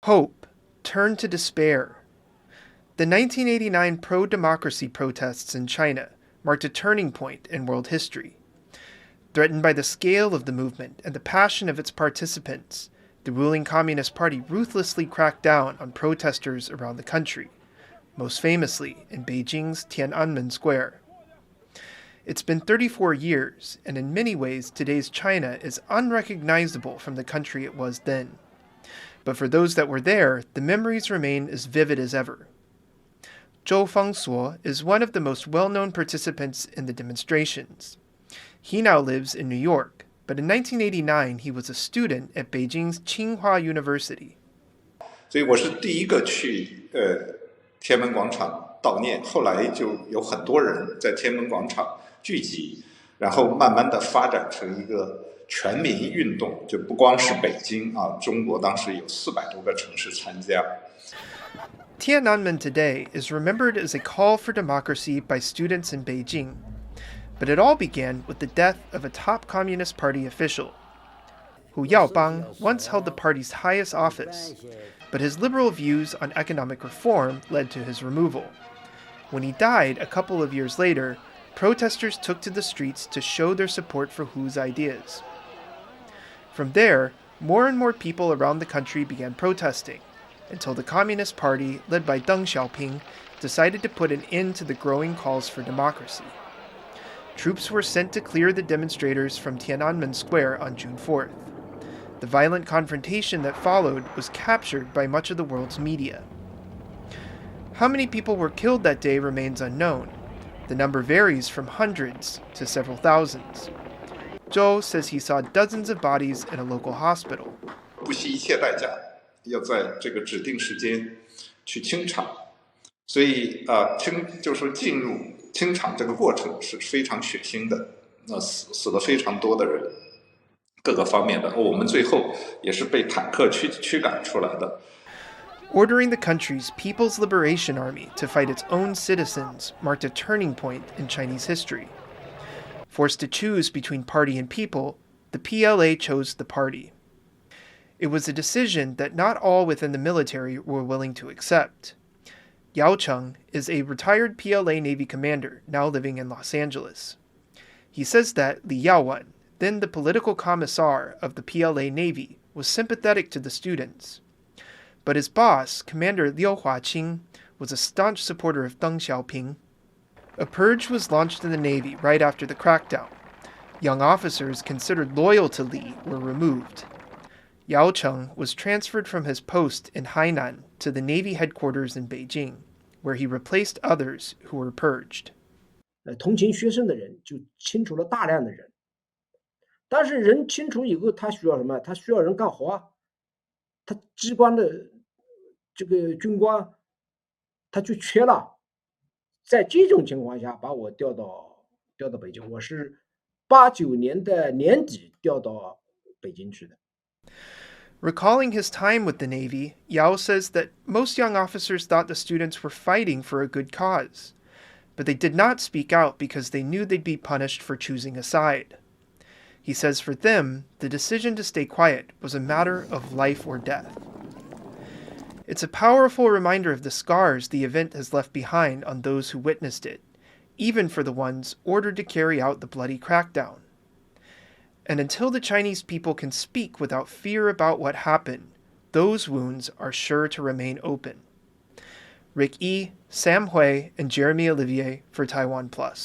Hope turned to despair. The 1989 pro-democracy protests in China marked a turning point in world history. Threatened by the scale of the movement and the passion of its participants, the ruling Communist Party ruthlessly cracked down on protesters around the country, most famously in Beijing's Tiananmen Square. It's been 34 years, and in many ways today's China is unrecognizable from the country it was then. But for those that were there, the memories remain as vivid as ever. Zhou Fengsuo is one of the most well-known participants in the demonstrations. He now lives in New York, but in 1989 he was a student at Beijing's Tsinghua University. 所以我是第一个去天安门广场悼念，后来就有很多人在天安门广场聚集，然后慢慢的发展成一个全民运动，就不光是北京啊，中国当时有400多个城市参加。Tiananmen today is remembered as a call for democracy by students in Beijing, but it all began with the death of a top Communist Party official. Hu Yaobang once held the party's highest office, but his liberal views on economic reform led to his removal. When he died a couple of years later, protesters took to the streets to show their support for Hu's ideas. From there, more and more people around the country began protesting, until the Communist Party, led by Deng Xiaoping, decided to put an end to the growing calls for democracy. Troops were sent to clear the demonstrators from Tiananmen Square on June 4th. The violent confrontation that followed was captured by much of the world's media. How many people were killed that day remains unknown. The number varies from hundreds to several thousands. Zhou says he saw dozens of bodies in a local hospital. 不惜一切代价要在这个指定时间去清场，所以就是说进入清场这个过程是非常血腥的，死了非常多的人，各个方面的，我们最后也是被坦克驱赶出来的。Ordering the country's People's Liberation Army to fight its own citizens marked a turning point in Chinese history. Forced to choose between party and people, the PLA chose the party. It was a decision that not all within the military were willing to accept. Yao Cheng is a retired PLA Navy commander now living in Los Angeles. He says that Li Yaowen, then the political commissar of the PLA Navy, was sympathetic to the students. But his boss, Commander Liu Huaqing, was a staunch supporter of Deng Xiaoping. A purge was launched in the Navy right after the crackdown. Young officers considered loyal to Li were removed. Yao Cheng was transferred from his post in Hainan to the Navy headquarters in Beijing, where he replaced others who were purged. 同情学生的人就清除了大量的人，但是人清除以后，他需要什么？他需要人干活啊，他机关的这个军官他就缺了。在这种情况下，把我调到北京，我是89年的年底调到北京去的。Recalling his time with the Navy, Yao says that most young officers thought the students were fighting for a good cause, but they did not speak out because they knew they'd be punished for choosing a side. He says for them, the decision to stay quiet was a matter of life or death. It's a powerful reminder of the scars the event has left behind on those who witnessed it, even for the ones ordered to carry out the bloody crackdown. And until the Chinese people can speak without fear about what happened, those wounds are sure to remain open. Rick E., Sam Hui, and Jeremy Olivier for TaiwanPlus.